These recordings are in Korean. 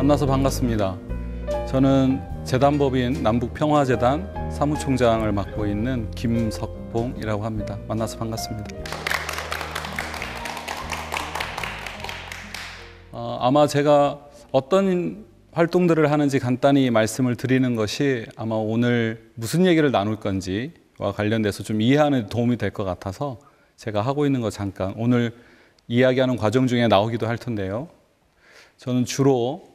만나서 반갑습니다. 저는 재단법인 남북평화재단 사무총장을 맡고 있는 김석봉이라고 합니다. 만나서 반갑습니다. 아마 제가 어떤 활동들을 하는지 간단히 말씀을 드리는 것이 아마 오늘 무슨 얘기를 나눌 건지와 관련돼서 좀 이해하는 데 도움이 될 것 같아서 제가 하고 있는 거 잠깐 오늘 이야기하는 과정 중에 나오기도 할 텐데요. 저는 주로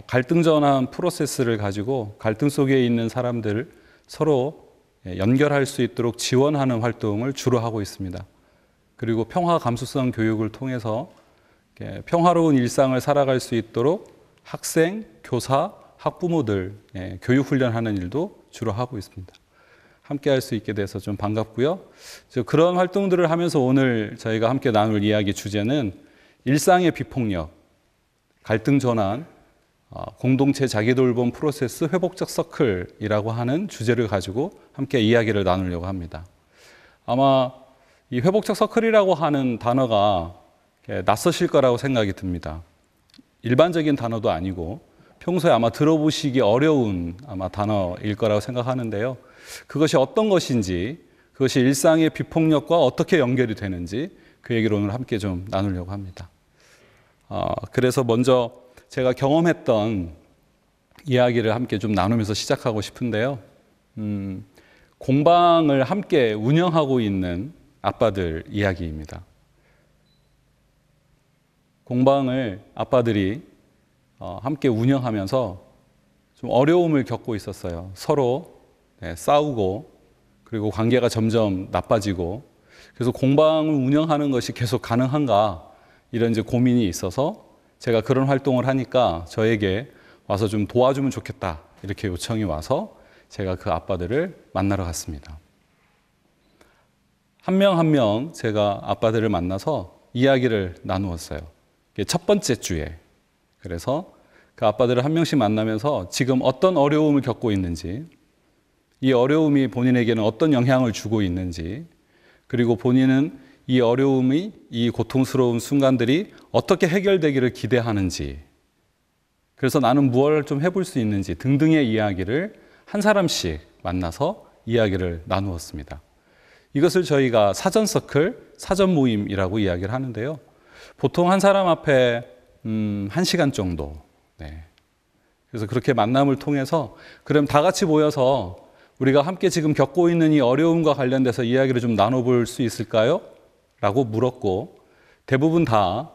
갈등 전환 프로세스를 가지고 갈등 속에 있는 사람들을 서로 연결할 수 있도록 지원하는 활동을 주로 하고 있습니다. 그리고 평화 감수성 교육을 통해서 평화로운 일상을 살아갈 수 있도록 학생, 교사, 학부모들 교육 훈련하는 일도 주로 하고 있습니다. 함께 할 수 있게 돼서 좀 반갑고요. 그런 활동들을 하면서 오늘 저희가 함께 나눌 이야기 주제는 일상의 비폭력, 갈등 전환, 공동체 자기돌봄 프로세스 회복적 서클이라고 하는 주제를 가지고 함께 이야기를 나누려고 합니다. 아마 이 회복적 서클이라고 하는 단어가 낯서실 거라고 생각이 듭니다. 일반적인 단어도 아니고 평소에 아마 들어보시기 어려운 아마 단어일 거라고 생각하는데요. 그것이 어떤 것인지, 그것이 일상의 비폭력과 어떻게 연결이 되는지 그 얘기를 오늘 함께 좀 나누려고 합니다. 그래서 먼저 제가 경험했던 이야기를 함께 좀 나누면서 시작하고 싶은데요. 공방을 함께 운영하고 있는 아빠들 이야기입니다. 공방을 아빠들이 함께 운영하면서 좀 어려움을 겪고 있었어요. 서로 싸우고 그리고 관계가 점점 나빠지고 그래서 공방을 운영하는 것이 계속 가능한가 이런 이제 고민이 있어서 제가 그런 활동을 하니까 저에게 와서 좀 도와주면 좋겠다 이렇게 요청이 와서 제가 그 아빠들을 만나러 갔습니다. 한 명 한 명 제가 아빠들을 만나서 이야기를 나누었어요. 첫 번째 주에. 그래서 그 아빠들을 한 명씩 만나면서 지금 어떤 어려움을 겪고 있는지, 이 어려움이 본인에게는 어떤 영향을 주고 있는지, 그리고 본인은 이 어려움이, 이 고통스러운 순간들이 어떻게 해결되기를 기대하는지, 그래서 나는 무엇을 좀 해볼 수 있는지 등등의 이야기를 한 사람씩 만나서 이야기를 나누었습니다. 이것을 저희가 사전 서클, 사전 모임이라고 이야기를 하는데요. 보통 한 사람 앞에 1시간 정도. 그래서 그렇게 만남을 통해서 그럼 다 같이 모여서 우리가 함께 지금 겪고 있는 이 어려움과 관련돼서 이야기를 좀 나눠볼 수 있을까요? 라고 물었고 대부분 다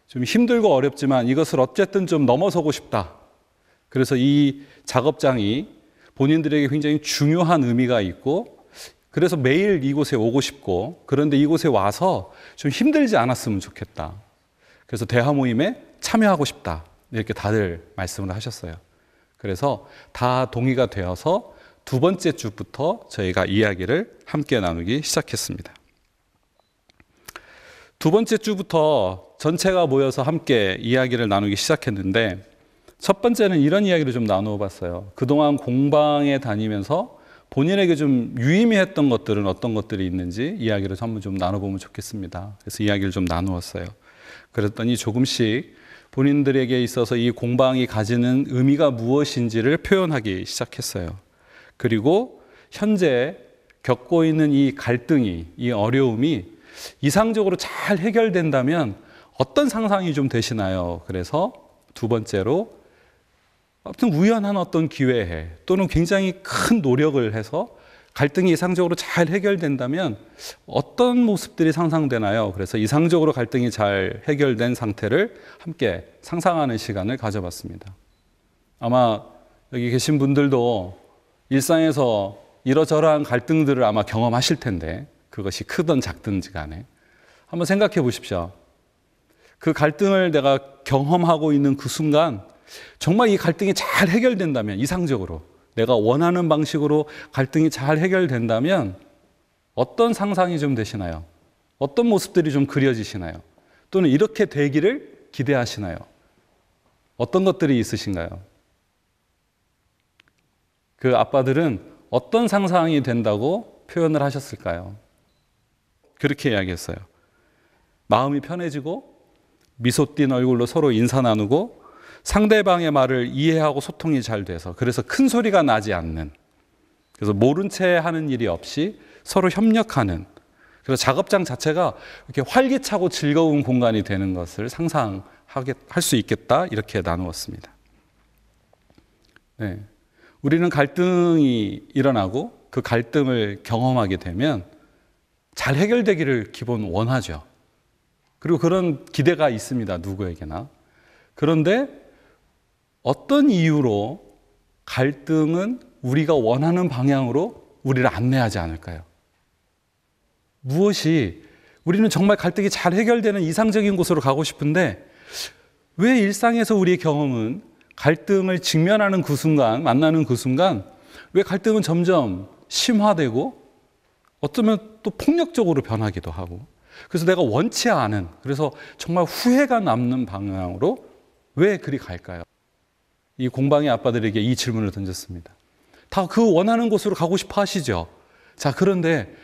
좀 힘들고 어렵지만 이것을 어쨌든 좀 넘어서고 싶다. 그래서 이 작업장이 본인들에게 굉장히 중요한 의미가 있고 그래서 매일 이곳에 오고 싶고 그런데 이곳에 와서 좀 힘들지 않았으면 좋겠다. 그래서 대화 모임에 참여하고 싶다. 이렇게 다들 말씀을 하셨어요. 그래서 다 동의가 되어서 두 번째 주부터 저희가 이야기를 함께 나누기 시작했습니다. 두 번째 주부터 전체가 모여서 함께 이야기를 나누기 시작했는데 첫 번째는 이런 이야기를 좀 나누어 봤어요. 그동안 공방에 다니면서 본인에게 좀 유의미했던 것들은 어떤 것들이 있는지 이야기를 한번 좀 나눠보면 좋겠습니다. 그래서 이야기를 좀 나누었어요. 그랬더니 조금씩 본인들에게 있어서 이 공방이 가지는 의미가 무엇인지를 표현하기 시작했어요. 그리고 현재 겪고 있는 이 갈등이, 이 어려움이 이상적으로 잘 해결된다면 어떤 상상이 좀 되시나요? 그래서 두 번째로 아무튼 우연한 어떤 기회에 또는 굉장히 큰 노력을 해서 갈등이 이상적으로 잘 해결된다면 어떤 모습들이 상상되나요? 그래서 이상적으로 갈등이 잘 해결된 상태를 함께 상상하는 시간을 가져봤습니다. 아마 여기 계신 분들도 일상에서 이러저러한 갈등들을 아마 경험하실 텐데 그것이 크든 작든지 간에 한번 생각해 보십시오. 그 갈등을 내가 경험하고 있는 그 순간 정말 이 갈등이 잘 해결된다면 이상적으로 내가 원하는 방식으로 갈등이 잘 해결된다면 어떤 상상이 좀 되시나요? 어떤 모습들이 좀 그려지시나요? 또는 이렇게 되기를 기대하시나요? 어떤 것들이 있으신가요? 그 아빠들은 어떤 상상이 된다고 표현을 하셨을까요? 그렇게 이야기했어요. 마음이 편해지고 미소 띈 얼굴로 서로 인사 나누고 상대방의 말을 이해하고 소통이 잘 돼서, 그래서 큰 소리가 나지 않는, 그래서 모른 채 하는 일이 없이 서로 협력하는, 그래서 작업장 자체가 이렇게 활기차고 즐거운 공간이 되는 것을 상상할 수 있겠다, 이렇게 나누었습니다. 네. 우리는 갈등이 일어나고 그 갈등을 경험하게 되면 잘 해결되기를 기본 원하죠. 그리고 그런 기대가 있습니다, 누구에게나. 그런데 어떤 이유로 갈등은 우리가 원하는 방향으로 우리를 안내하지 않을까요? 무엇이, 우리는 정말 갈등이 잘 해결되는 이상적인 곳으로 가고 싶은데 왜 일상에서 우리의 경험은 갈등을 직면하는 그 순간, 만나는 그 순간 왜 갈등은 점점 심화되고 어쩌면 또 폭력적으로 변하기도 하고, 그래서 내가 원치 않은, 그래서 정말 후회가 남는 방향으로 왜 그리 갈까요? 이 공방의 아빠들에게 이 질문을 던졌습니다. 다 그 원하는 곳으로 가고 싶어 하시죠. 자, 그런데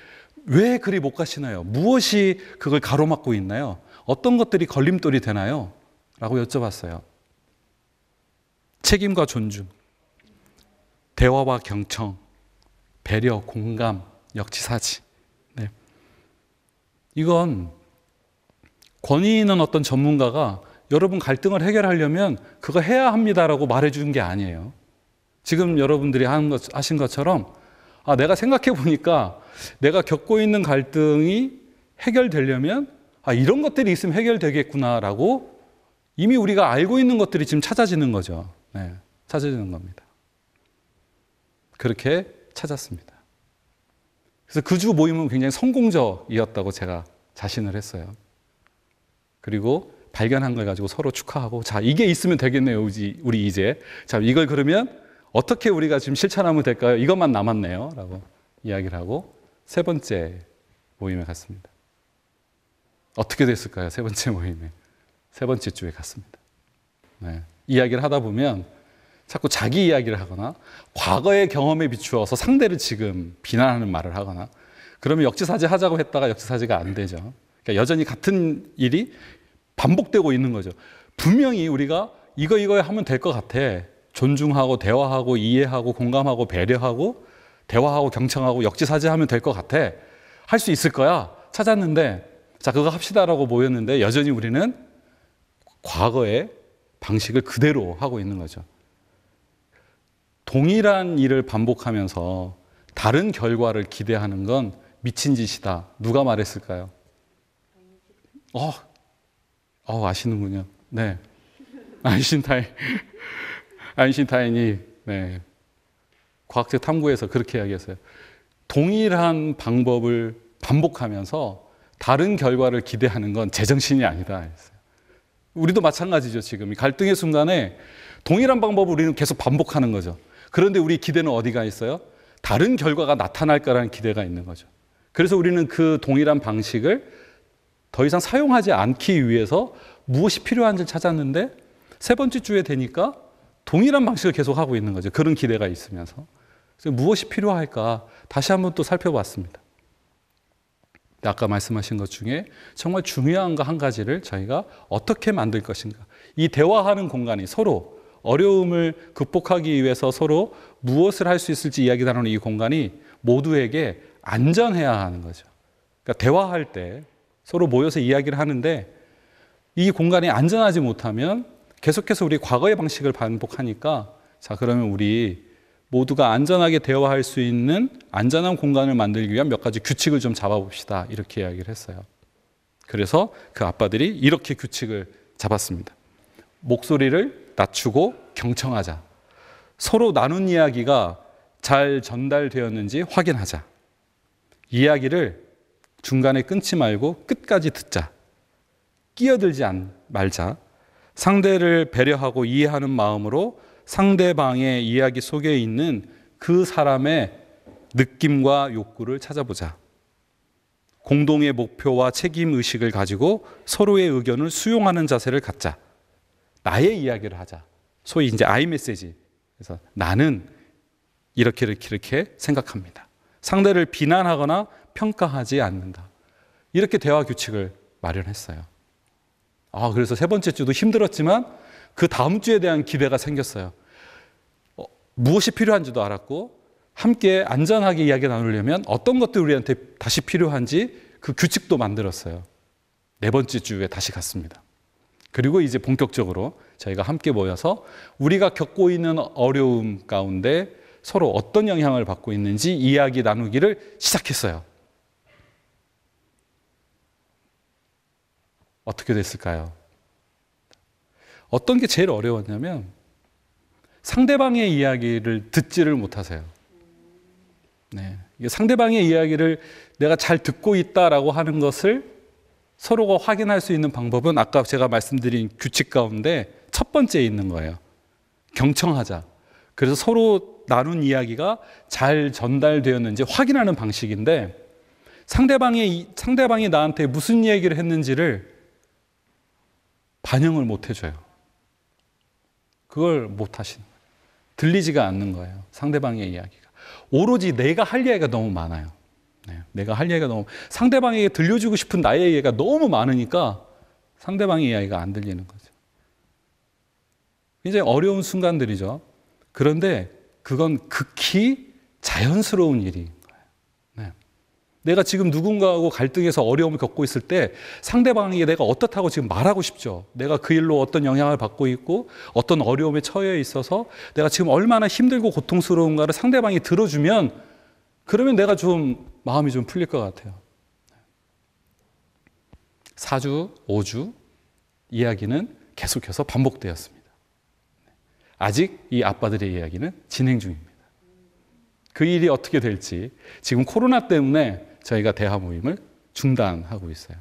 왜 그리 못 가시나요? 무엇이 그걸 가로막고 있나요? 어떤 것들이 걸림돌이 되나요? 라고 여쭤봤어요. 책임과 존중, 대화와 경청, 배려, 공감, 역지사지. 네. 이건 권위 있는 어떤 전문가가 여러분 갈등을 해결하려면 그거 해야 합니다라고 말해준 게 아니에요. 지금 여러분들이 하신 것처럼 내가 생각해 보니까 내가 겪고 있는 갈등이 해결되려면 이런 것들이 있으면 해결되겠구나라고 이미 우리가 알고 있는 것들이 지금 찾아지는 거죠. 네, 찾아지는 겁니다. 그렇게 찾았습니다. 그래서 그 주 모임은 굉장히 성공적이었다고 제가 자신을 했어요. 그리고 발견한 걸 가지고 서로 축하하고, 자, 이게 있으면 되겠네요, 우리 이제. 자, 이걸 그러면 어떻게 우리가 지금 실천하면 될까요? 이것만 남았네요. 라고 이야기를 하고 세 번째 모임에 갔습니다. 어떻게 됐을까요? 세 번째 모임에. 세 번째 주에 갔습니다. 네. 이야기를 하다 보면 자꾸 자기 이야기를 하거나 과거의 경험에 비추어서 상대를 지금 비난하는 말을 하거나, 그러면 역지사지 하자고 했다가 역지사지가 안 되죠. 그러니까 여전히 같은 일이 반복되고 있는 거죠. 분명히 우리가 이거 하면 될 것 같아. 존중하고 대화하고 이해하고 공감하고 배려하고 대화하고 경청하고 역지사지하면 될 것 같아. 할 수 있을 거야. 찾았는데, 자, 그거 합시다라고 모였는데 여전히 우리는 과거의 방식을 그대로 하고 있는 거죠. 동일한 일을 반복하면서 다른 결과를 기대하는 건 미친 짓이다. 누가 말했을까요? 아시는군요. 네. 아인슈타인이 네, 과학적 탐구에서 그렇게 이야기했어요. 동일한 방법을 반복하면서 다른 결과를 기대하는 건 제정신이 아니다. 우리도 마찬가지죠. 지금 갈등의 순간에 동일한 방법을 우리는 계속 반복하는 거죠. 그런데 우리 기대는 어디가 있어요? 다른 결과가 나타날 거라는 기대가 있는 거죠. 그래서 우리는 그 동일한 방식을 더 이상 사용하지 않기 위해서 무엇이 필요한지를 찾았는데 세 번째 주에 되니까 동일한 방식을 계속 하고 있는 거죠. 그런 기대가 있으면서. 그래서 무엇이 필요할까 다시 한번 또 살펴봤습니다. 아까 말씀하신 것 중에 정말 중요한 거 한 가지를 저희가 어떻게 만들 것인가. 이 대화하는 공간이 서로 어려움을 극복하기 위해서 서로 무엇을 할 수 있을지 이야기 나누는 이 공간이 모두에게 안전해야 하는 거죠. 그러니까 대화할 때 서로 모여서 이야기를 하는데 이 공간이 안전하지 못하면 계속해서 우리 과거의 방식을 반복하니까, 자, 그러면 우리 모두가 안전하게 대화할 수 있는 안전한 공간을 만들기 위한 몇 가지 규칙을 좀 잡아봅시다. 이렇게 이야기를 했어요. 그래서 그 아빠들이 이렇게 규칙을 잡았습니다. 목소리를 낮추고 경청하자. 서로 나눈 이야기가 잘 전달되었는지 확인하자. 이야기를 중간에 끊지 말고 끝까지 듣자. 끼어들지 말자. 상대를 배려하고 이해하는 마음으로 상대방의 이야기 속에 있는 그 사람의 느낌과 욕구를 찾아보자. 공동의 목표와 책임의식을 가지고 서로의 의견을 수용하는 자세를 갖자. 나의 이야기를 하자. 소위 이제 I 메시지. 그래서 나는 이렇게 생각합니다. 상대를 비난하거나 평가하지 않는다. 이렇게 대화 규칙을 마련했어요. 그래서 세 번째 주도 힘들었지만 그 다음 주에 대한 기대가 생겼어요. 무엇이 필요한지도 알았고 함께 안전하게 이야기 나누려면 어떤 것들이 우리한테 다시 필요한지 그 규칙도 만들었어요. 네 번째 주에 다시 갔습니다. 그리고 이제 본격적으로 저희가 함께 모여서 우리가 겪고 있는 어려움 가운데 서로 어떤 영향을 받고 있는지 이야기 나누기를 시작했어요. 어떻게 됐을까요? 어떤 게 제일 어려웠냐면 상대방의 이야기를 듣지를 못하세요. 네. 상대방의 이야기를 내가 잘 듣고 있다라고 하는 것을 서로가 확인할 수 있는 방법은 아까 제가 말씀드린 규칙 가운데 첫 번째에 있는 거예요. 경청하자. 그래서 서로 나눈 이야기가 잘 전달되었는지 확인하는 방식인데 상대방이 나한테 무슨 얘기를 했는지를 반영을 못 해줘요. 그걸 못 하시는 거예요. 들리지가 않는 거예요. 상대방의 이야기가. 오로지 내가 할 이야기가 너무 많아요. 네, 내가 할 이야기가 너무 상대방에게 들려주고 싶은 나의 이야기가 너무 많으니까 상대방의 이야기가 안 들리는 거죠. 굉장히 어려운 순간들이죠. 그런데 그건 극히 자연스러운 일인 거예요. 네. 내가 지금 누군가하고 갈등해서 어려움을 겪고 있을 때 상대방에게 내가 어떻다고 지금 말하고 싶죠. 내가 그 일로 어떤 영향을 받고 있고 어떤 어려움에 처해 있어서 내가 지금 얼마나 힘들고 고통스러운가를 상대방이 들어주면 그러면 내가 좀 마음이 좀 풀릴 것 같아요. 4주, 5주 이야기는 계속해서 반복되었습니다. 아직 이 아빠들의 이야기는 진행 중입니다. 그 일이 어떻게 될지 지금 코로나 때문에 저희가 대화 모임을 중단하고 있어요.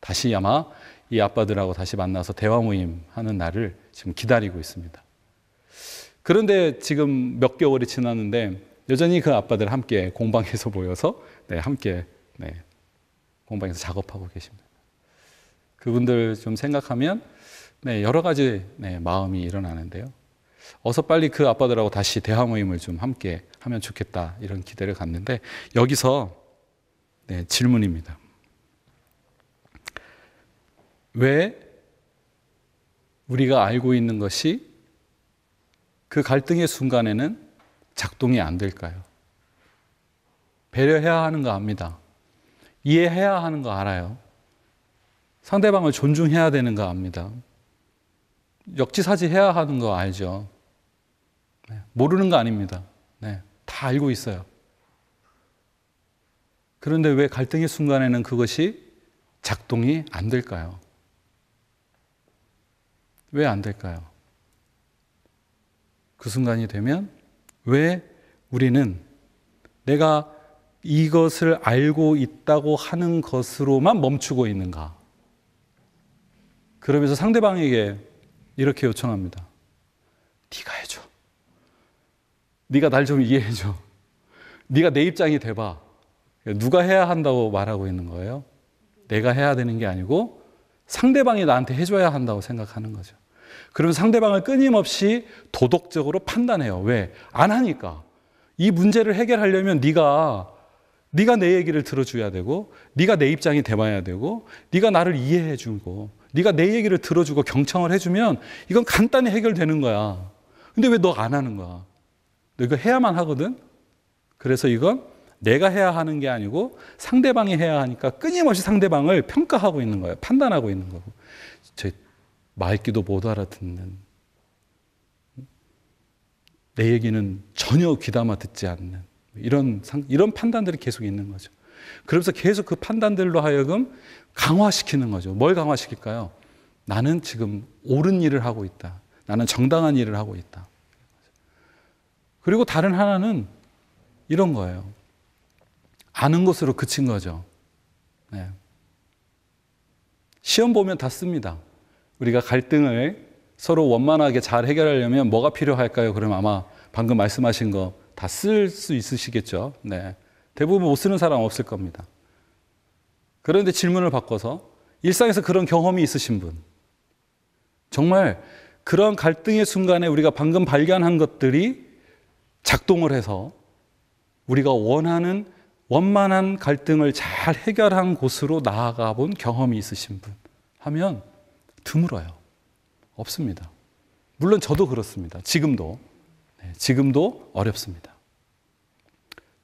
다시 아마 이 아빠들하고 다시 만나서 대화 모임 하는 날을 지금 기다리고 있습니다. 그런데 지금 몇 개월이 지났는데 여전히 그 아빠들 함께 공방에서 모여서 함께 공방에서 작업하고 계십니다. 그분들 좀 생각하면 여러 가지 마음이 일어나는데요. 어서 빨리 그 아빠들하고 다시 대화 모임을 좀 함께 하면 좋겠다 이런 기대를 갖는데 여기서 질문입니다. 왜 우리가 알고 있는 것이 그 갈등의 순간에는 작동이 안 될까요? 배려해야 하는 거 압니다. 이해해야 하는 거 알아요. 상대방을 존중해야 되는 거 압니다. 역지사지해야 하는 거 알죠. 모르는 거 아닙니다. 다 알고 있어요. 그런데 왜 갈등의 순간에는 그것이 작동이 안 될까요? 왜 안 될까요? 그 순간이 되면 왜 우리는 내가 이것을 알고 있다고 하는 것으로만 멈추고 있는가? 그러면서 상대방에게 이렇게 요청합니다. 네가 해줘. 네가 날 좀 이해해줘. 네가 내 입장이 돼봐. 누가 해야 한다고 말하고 있는 거예요? 내가 해야 되는 게 아니고 상대방이 나한테 해줘야 한다고 생각하는 거죠. 그러면 상대방을 끊임없이 도덕적으로 판단해요. 왜? 안 하니까. 이 문제를 해결하려면 네가 내 얘기를 들어줘야 되고 네가 내 입장이 돼봐야 되고 네가 나를 이해해 주고 네가 내 얘기를 들어주고 경청을 해주면 이건 간단히 해결되는 거야. 근데 왜 너 안 하는 거야? 너 이거 해야만 하거든? 그래서 이건 내가 해야 하는 게 아니고 상대방이 해야 하니까 끊임없이 상대방을 평가하고 있는 거예요. 판단하고 있는 거고. 말귀도 못 알아듣는, 내 얘기는 전혀 귀담아 듣지 않는 이런 판단들이 계속 있는 거죠. 그러면서 계속 그 판단들로 하여금 강화시키는 거죠. 뭘 강화시킬까요? 나는 지금 옳은 일을 하고 있다. 나는 정당한 일을 하고 있다. 그리고 다른 하나는 이런 거예요. 아는 것으로 그친 거죠. 시험 보면 다 씁니다. 우리가 갈등을 서로 원만하게 잘 해결하려면 뭐가 필요할까요? 그러면 아마 방금 말씀하신 거 다 쓸 수 있으시겠죠. 대부분 못 쓰는 사람 없을 겁니다. 그런데 질문을 바꿔서 일상에서 그런 경험이 있으신 분, 정말 그런 갈등의 순간에 우리가 방금 발견한 것들이 작동을 해서 우리가 원하는 원만한 갈등을 잘 해결한 곳으로 나아가 본 경험이 있으신 분 하면 드물어요. 없습니다. 물론 저도 그렇습니다. 지금도 어렵습니다.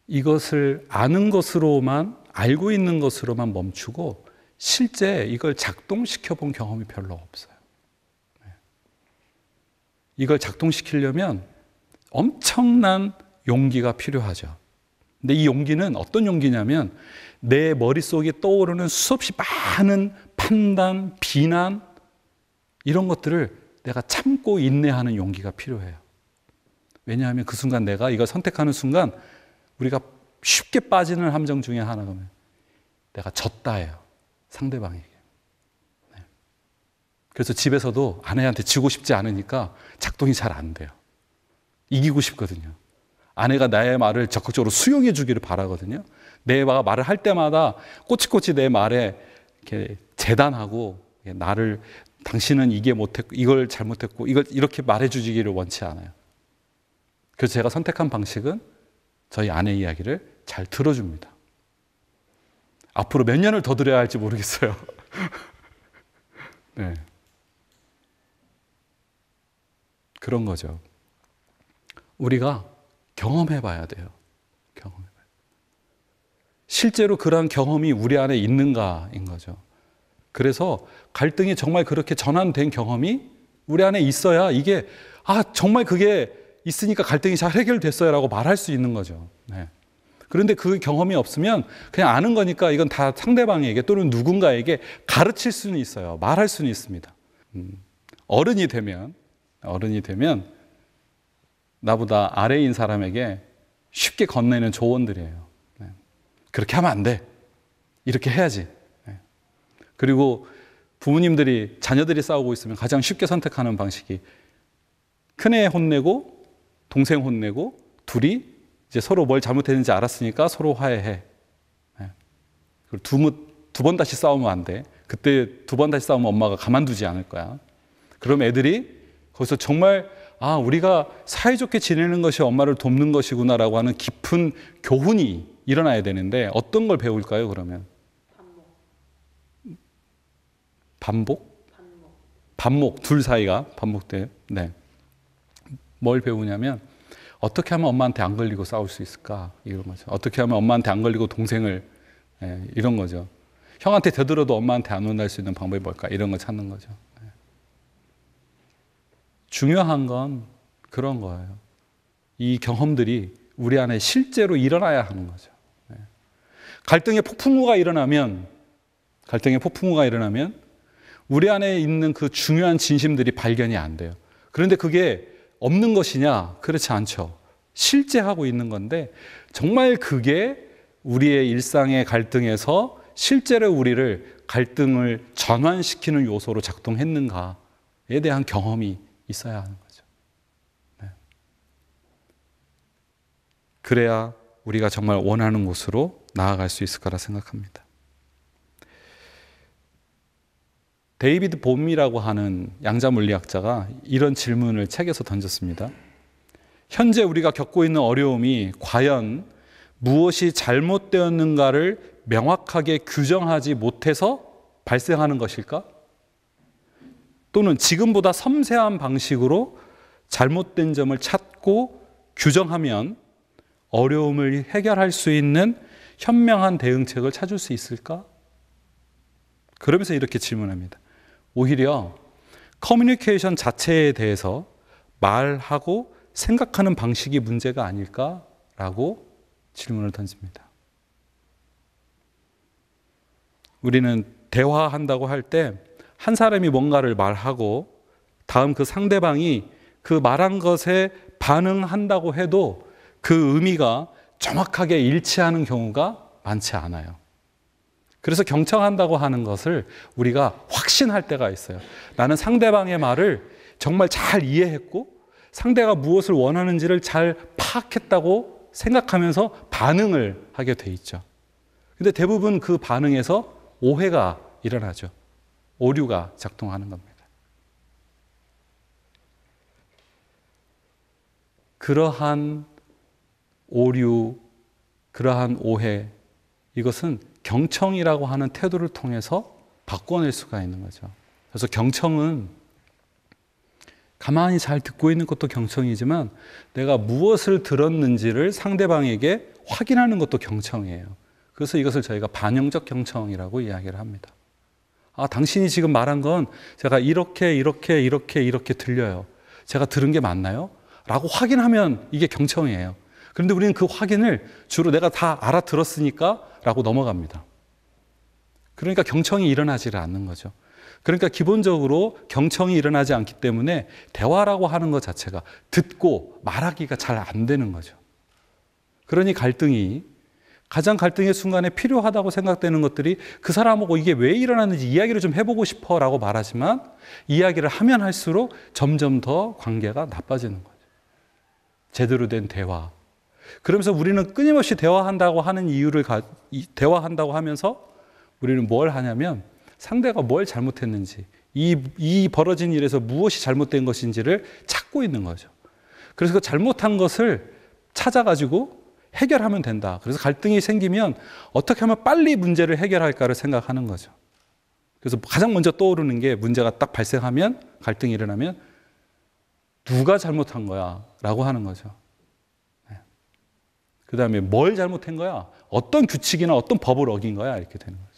이것을 아는 것으로만, 알고 있는 것으로만 멈추고 실제 이걸 작동시켜 본 경험이 별로 없어요. 이걸 작동시키려면 엄청난 용기가 필요하죠. 근데 이 용기는 어떤 용기냐면 내 머릿속에 떠오르는 수없이 많은 판단, 비난 이런 것들을 내가 참고 인내하는 용기가 필요해요. 왜냐하면 그 순간 내가 이걸 선택하는 순간 우리가 쉽게 빠지는 함정 중에 하나가 내가 졌다예요. 상대방에게. 그래서 집에서도 아내한테 지고 싶지 않으니까 작동이 잘 안 돼요. 이기고 싶거든요. 아내가 나의 말을 적극적으로 수용해 주기를 바라거든요. 내가 말을 할 때마다 꼬치꼬치 내 말에 이렇게 재단하고 나를 당신은 이게 못했고 이걸 잘못했고 이걸 이렇게 말해 주기를 원치 않아요. 그래서 제가 선택한 방식은 저희 아내 이야기를 잘 들어줍니다. 앞으로 몇 년을 더 들어야 할지 모르겠어요. 네. 그런 거죠. 우리가 경험해 봐야 돼요. 실제로 그러한 경험이 우리 안에 있는가인 거죠. 그래서 갈등이 정말 그렇게 전환된 경험이 우리 안에 있어야 이게 정말 그게 있으니까 갈등이 잘 해결됐어요 라고 말할 수 있는 거죠. 네. 그런데 그 경험이 없으면 그냥 아는 거니까 이건 다 상대방에게 또는 누군가에게 가르칠 수는 있어요. 말할 수는 있습니다. 어른이 되면 나보다 아래인 사람에게 쉽게 건네는 조언들이에요. 네. 그렇게 하면 안 돼. 이렇게 해야지. 네. 그리고 부모님들이 자녀들이 싸우고 있으면 가장 쉽게 선택하는 방식이 큰애 혼내고 동생 혼내고 둘이 이제 서로 뭘 잘못했는지 알았으니까 서로 화해해. 네. 그리고 두 번 다시 싸우면 안 돼. 그때 두 번 다시 싸우면 엄마가 가만두지 않을 거야. 그럼 애들이 거기서 정말 우리가 사이좋게 지내는 것이 엄마를 돕는 것이구나라고 하는 깊은 교훈이 일어나야 되는데 어떤 걸 배울까요, 그러면? 반복. 둘 사이가 반복돼요. 네. 뭘 배우냐면 어떻게 하면 엄마한테 안 걸리고 싸울 수 있을까? 이런 거죠. 어떻게 하면 엄마한테 안 걸리고 동생을 이런 거죠. 형한테 되들어도 엄마한테 안 혼날 수 있는 방법이 뭘까? 이런 거 찾는 거죠. 중요한 건 그런 거예요. 이 경험들이 우리 안에 실제로 일어나야 하는 거죠. 갈등의 폭풍우가 일어나면 우리 안에 있는 그 중요한 진심들이 발견이 안 돼요. 그런데 그게 없는 것이냐? 그렇지 않죠. 실제 하고 있는 건데 정말 그게 우리의 일상의 갈등에서 실제로 우리를 갈등을 전환시키는 요소로 작동했는가에 대한 경험이 있어야 하는 거죠. 네. 그래야 우리가 정말 원하는 곳으로 나아갈 수 있을 거라 생각합니다. 데이비드 봄이라고 하는 양자 물리학자가 이런 질문을 책에서 던졌습니다. 현재 우리가 겪고 있는 어려움이 과연 무엇이 잘못되었는가를 명확하게 규정하지 못해서 발생하는 것일까? 또는 지금보다 섬세한 방식으로 잘못된 점을 찾고 규정하면 어려움을 해결할 수 있는 현명한 대응책을 찾을 수 있을까? 그러면서 이렇게 질문합니다. 오히려 커뮤니케이션 자체에 대해서 말하고 생각하는 방식이 문제가 아닐까라고 질문을 던집니다. 우리는 대화한다고 할 때 한 사람이 뭔가를 말하고 다음 그 상대방이 그 말한 것에 반응한다고 해도 그 의미가 정확하게 일치하는 경우가 많지 않아요. 그래서 경청한다고 하는 것을 우리가 확신할 때가 있어요. 나는 상대방의 말을 정말 잘 이해했고 상대가 무엇을 원하는지를 잘 파악했다고 생각하면서 반응을 하게 돼 있죠. 근데 대부분 그 반응에서 오해가 일어나죠. 오류가 작동하는 겁니다. 그러한 오류, 그러한 오해, 이것은 경청이라고 하는 태도를 통해서 바꿔낼 수가 있는 거죠. 그래서 경청은 가만히 잘 듣고 있는 것도 경청이지만 내가 무엇을 들었는지를 상대방에게 확인하는 것도 경청이에요. 그래서 이것을 저희가 반영적 경청이라고 이야기를 합니다. 아, 당신이 지금 말한 건 제가 이렇게 들려요. 제가 들은 게 맞나요? 라고 확인하면 이게 경청이에요. 그런데 우리는 그 확인을 주로 내가 다 알아들었으니까 라고 넘어갑니다. 그러니까 경청이 일어나지를 않는 거죠. 그러니까 기본적으로 경청이 일어나지 않기 때문에 대화라고 하는 것 자체가 듣고 말하기가 잘 안 되는 거죠. 그러니 가장 갈등의 순간에 필요하다고 생각되는 것들이 그 사람하고 이게 왜 일어났는지 이야기를 좀 해보고 싶어 라고 말하지만 이야기를 하면 할수록 점점 더 관계가 나빠지는 거죠. 제대로 된 대화. 그러면서 우리는 끊임없이 대화한다고 하면서 우리는 뭘 하냐면 상대가 뭘 잘못했는지, 이 벌어진 일에서 무엇이 잘못된 것인지를 찾고 있는 거죠. 그래서 그 잘못한 것을 찾아가지고 해결하면 된다. 그래서 갈등이 생기면 어떻게 하면 빨리 문제를 해결할까를 생각하는 거죠. 그래서 가장 먼저 떠오르는 게 문제가 딱 발생하면, 갈등이 일어나면 누가 잘못한 거야? 라고 하는 거죠. 그 다음에 뭘 잘못한 거야? 어떤 규칙이나 어떤 법을 어긴 거야? 이렇게 되는 거죠.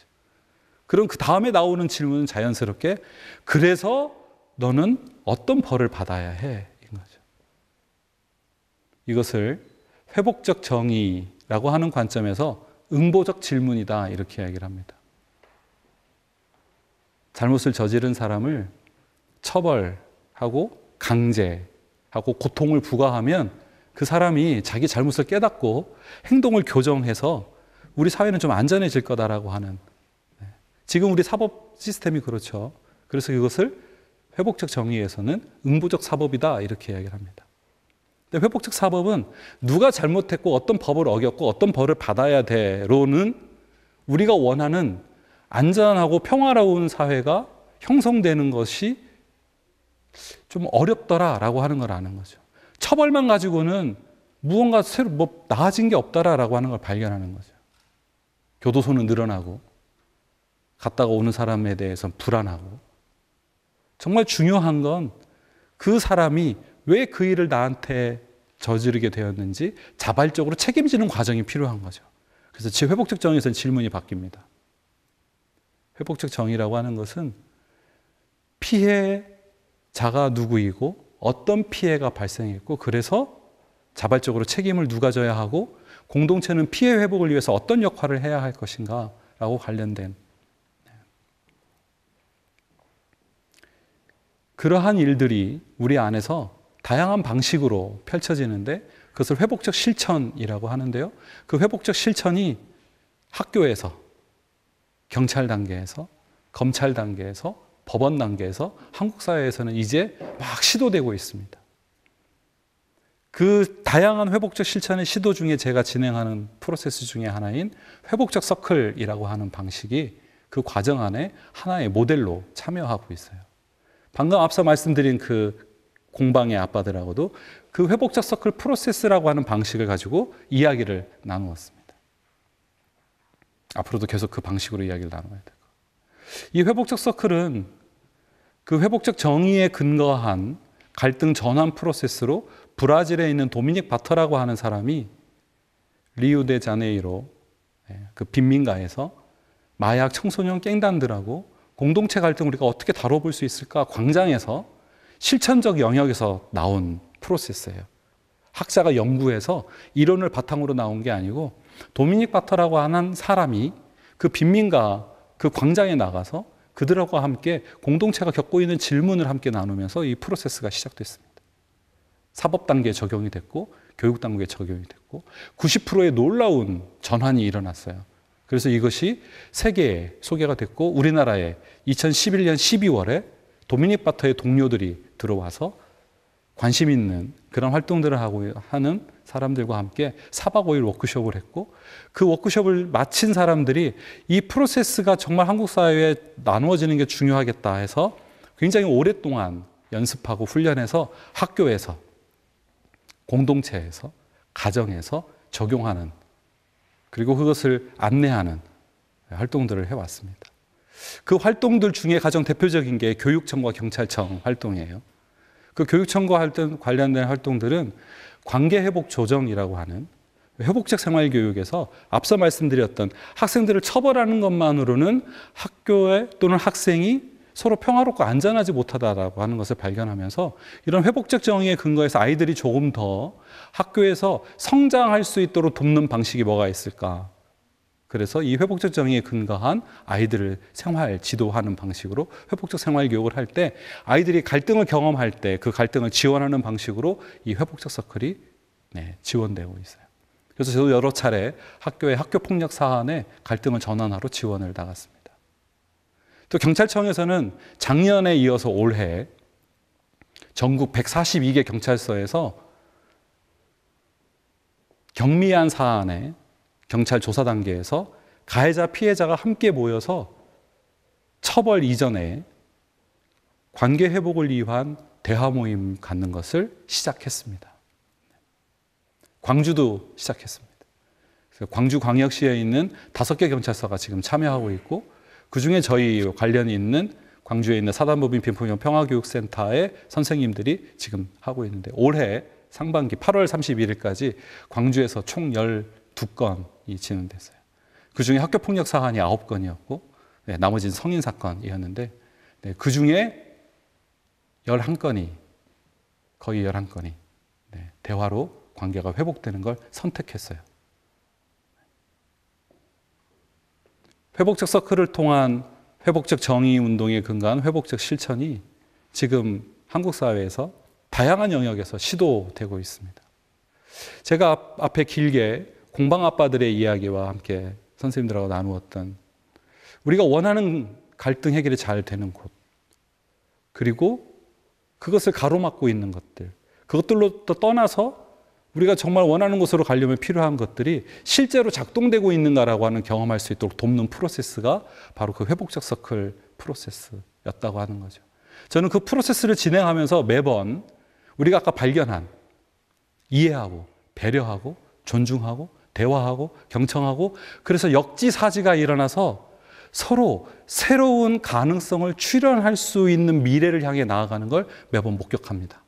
그럼 그 다음에 나오는 질문은 자연스럽게 그래서 너는 어떤 벌을 받아야 해? 인 거죠. 이것을 회복적 정의라고 하는 관점에서 응보적 질문이다 이렇게 이야기를 합니다. 잘못을 저지른 사람을 처벌하고 강제하고 고통을 부과하면 그 사람이 자기 잘못을 깨닫고 행동을 교정해서 우리 사회는 좀 안전해질 거다라고 하는, 지금 우리 사법 시스템이 그렇죠. 그래서 이것을 회복적 정의에서는 응보적 사법이다 이렇게 이야기를 합니다. 근데 회복적 사법은 누가 잘못했고 어떤 법을 어겼고 어떤 벌을 받아야 돼로는 우리가 원하는 안전하고 평화로운 사회가 형성되는 것이 좀 어렵더라라고 하는 걸 아는 거죠. 처벌만 가지고는 무언가 새로 나아진 게 없더라라고 하는 걸 발견하는 거죠. 교도소는 늘어나고 갔다가 오는 사람에 대해서는 불안하고, 정말 중요한 건 그 사람이 왜 그 일을 나한테 저지르게 되었는지 자발적으로 책임지는 과정이 필요한 거죠. 그래서 회복적 정의에서는 질문이 바뀝니다. 회복적 정의라고 하는 것은 피해자가 누구이고 어떤 피해가 발생했고 그래서 자발적으로 책임을 누가 져야 하고 공동체는 피해 회복을 위해서 어떤 역할을 해야 할 것인가 라고 관련된 그러한 일들이 우리 안에서 다양한 방식으로 펼쳐지는데 그것을 회복적 실천이라고 하는데요. 그 회복적 실천이 학교에서, 경찰 단계에서, 검찰 단계에서, 법원 단계에서, 한국 사회에서는 이제 막 시도되고 있습니다. 그 다양한 회복적 실천의 시도 중에 제가 진행하는 프로세스 중에 하나인 회복적 서클이라고 하는 방식이 그 과정 안에 하나의 모델로 참여하고 있어요. 방금 앞서 말씀드린 그 공방의 아빠들하고도 그 회복적 서클 프로세스라고 하는 방식을 가지고 이야기를 나누었습니다. 앞으로도 계속 그 방식으로 이야기를 나눠야 되고, 이 회복적 서클은 그 회복적 정의에 근거한 갈등 전환 프로세스로 브라질에 있는 도미닉 바터라고 하는 사람이 리우데자네이로 그 빈민가에서 마약 청소년 갱단들하고 공동체 갈등 우리가 어떻게 다뤄볼 수 있을까 광장에서 실천적 영역에서 나온 프로세스예요. 학자가 연구해서 이론을 바탕으로 나온 게 아니고 도미닉 바터라고 하는 사람이 그 빈민가 그 광장에 나가서 그들하고 함께 공동체가 겪고 있는 질문을 함께 나누면서 이 프로세스가 시작됐습니다. 사법 단계에 적용이 됐고 교육 단계에 적용이 됐고 90%의 놀라운 전환이 일어났어요. 그래서 이것이 세계에 소개가 됐고 우리나라에 2011년 12월에 도미닉 바터의 동료들이 들어와서 관심 있는 그런 활동들을 하고 하는 사람들과 함께 4박 5일 워크숍을 했고 그 워크숍을 마친 사람들이 이 프로세스가 정말 한국 사회에 나누어지는 게 중요하겠다 해서 굉장히 오랫동안 연습하고 훈련해서 학교에서, 공동체에서, 가정에서 적용하는, 그리고 그것을 안내하는 활동들을 해왔습니다. 그 활동들 중에 가장 대표적인 게 교육청과 경찰청 활동이에요. 그 교육청과 관련된 활동들은 관계회복 조정이라고 하는 회복적 생활교육에서 앞서 말씀드렸던 학생들을 처벌하는 것만으로는 학교에 또는 학생이 서로 평화롭고 안전하지 못하다라고 하는 것을 발견하면서 이런 회복적 정의에 근거해서 아이들이 조금 더 학교에서 성장할 수 있도록 돕는 방식이 뭐가 있을까? 그래서 이 회복적 정의에 근거한 아이들을 생활 지도하는 방식으로 회복적 생활 교육을 할 때 아이들이 갈등을 경험할 때 그 갈등을 지원하는 방식으로 이 회복적 서클이 지원되고 있어요. 그래서 저도 여러 차례 학교의 학교폭력 사안에 갈등을 전환하러 지원을 나갔습니다. 또 경찰청에서는 작년에 이어서 올해 전국 142개 경찰서에서 경미한 사안에 경찰 조사 단계에서 가해자, 피해자가 함께 모여서 처벌 이전에 관계 회복을 위한 대화 모임 갖는 것을 시작했습니다. 광주도 시작했습니다. 그래서 광주광역시에 있는 5개 경찰서가 지금 참여하고 있고 그중에 저희 관련이 있는 광주에 있는 사단법인 빈폭력 평화교육센터의 선생님들이 지금 하고 있는데 올해 상반기 8월 31일까지 광주에서 총 12건이 진행됐어요. 그중에 학교폭력 사안이 9건이었고 나머지는 성인 사건이었는데 그중에 11건이 거의 11건이 대화로 관계가 회복되는 걸 선택했어요. 회복적 서클을 통한 회복적 정의 운동에 근거한 회복적 실천이 지금 한국 사회에서 다양한 영역에서 시도되고 있습니다. 제가 앞에 길게 공방 아빠들의 이야기와 함께 선생님들하고 나누었던 우리가 원하는 갈등 해결이 잘 되는 곳, 그리고 그것을 가로막고 있는 것들, 그것들로 또 떠나서 우리가 정말 원하는 곳으로 가려면 필요한 것들이 실제로 작동되고 있는가라고 하는 경험할 수 있도록 돕는 프로세스가 바로 그 회복적 서클 프로세스였다고 하는 거죠. 저는 그 프로세스를 진행하면서 매번 우리가 아까 발견한 이해하고 배려하고 존중하고 대화하고 경청하고 그래서 역지사지가 일어나서 서로 새로운 가능성을 출현할 수 있는 미래를 향해 나아가는 걸 매번 목격합니다.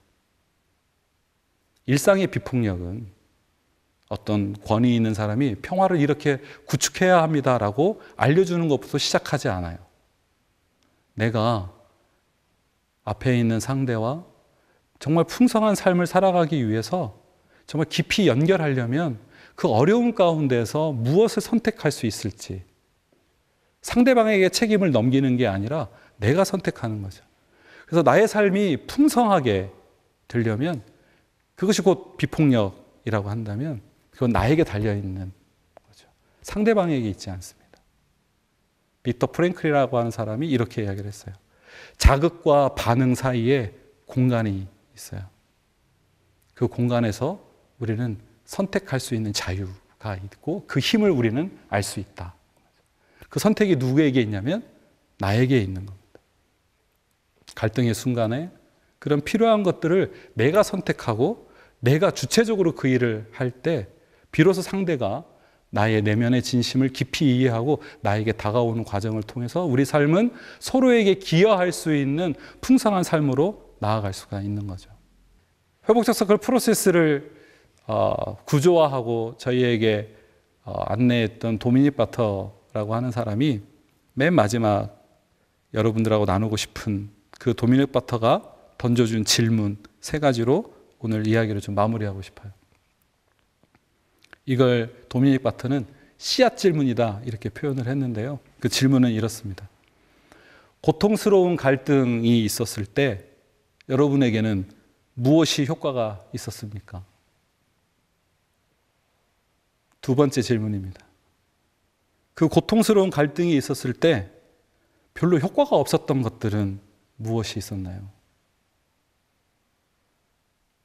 일상의 비폭력은 어떤 권위 있는 사람이 평화를 이렇게 구축해야 합니다라고 알려주는 것부터 시작하지 않아요. 내가 앞에 있는 상대와 정말 풍성한 삶을 살아가기 위해서 정말 깊이 연결하려면 그 어려움 가운데서 무엇을 선택할 수 있을지 상대방에게 책임을 넘기는 게 아니라 내가 선택하는 거죠. 그래서 나의 삶이 풍성하게 되려면 그것이 곧 비폭력이라고 한다면 그건 나에게 달려있는 거죠. 상대방에게 있지 않습니다. 빅터 프랭클이라고 하는 사람이 이렇게 이야기를 했어요. 자극과 반응 사이에 공간이 있어요. 그 공간에서 우리는 선택할 수 있는 자유가 있고 그 힘을 우리는 알 수 있다. 그 선택이 누구에게 있냐면 나에게 있는 겁니다. 갈등의 순간에 그런 필요한 것들을 내가 선택하고 내가 주체적으로 그 일을 할 때 비로소 상대가 나의 내면의 진심을 깊이 이해하고 나에게 다가오는 과정을 통해서 우리 삶은 서로에게 기여할 수 있는 풍성한 삶으로 나아갈 수가 있는 거죠. 회복적 서클 프로세스를 구조화하고 저희에게 안내했던 도미닉 바터라고 하는 사람이 맨 마지막 여러분들하고 나누고 싶은 그 도미닉 바터가 던져준 질문 3가지로 오늘 이야기를 좀 마무리하고 싶어요. 이걸 도미닉 바터는 씨앗 질문이다 이렇게 표현을 했는데요. 그 질문은 이렇습니다. 고통스러운 갈등이 있었을 때 여러분에게는 무엇이 효과가 있었습니까? 2번째 질문입니다. 그 고통스러운 갈등이 있었을 때 별로 효과가 없었던 것들은 무엇이 있었나요?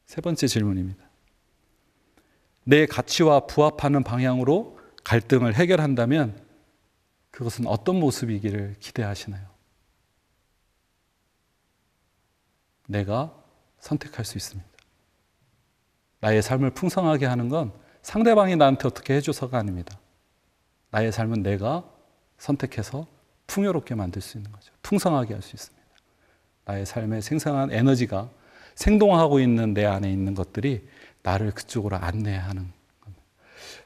3번째 질문입니다. 내 가치와 부합하는 방향으로 갈등을 해결한다면 그것은 어떤 모습이기를 기대하시나요? 내가 선택할 수 있습니다. 나의 삶을 풍성하게 하는 건 상대방이 나한테 어떻게 해줘서가 아닙니다. 나의 삶은 내가 선택해서 풍요롭게 만들 수 있는 거죠. 풍성하게 할 수 있습니다. 나의 삶에 생성한 에너지가 생동하고 있는 내 안에 있는 것들이 나를 그쪽으로 안내하는 겁니다.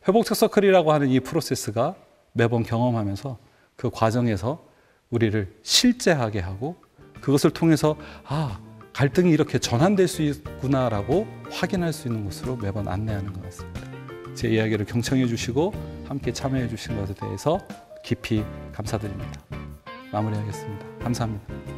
회복적 서클이라고 하는 이 프로세스가 매번 경험하면서 그 과정에서 우리를 실제하게 하고 그것을 통해서 갈등이 이렇게 전환될 수 있구나라고 확인할 수 있는 곳으로 매번 안내하는 것 같습니다. 제 이야기를 경청해 주시고 함께 참여해 주신 것에 대해서 깊이 감사드립니다. 마무리하겠습니다. 감사합니다.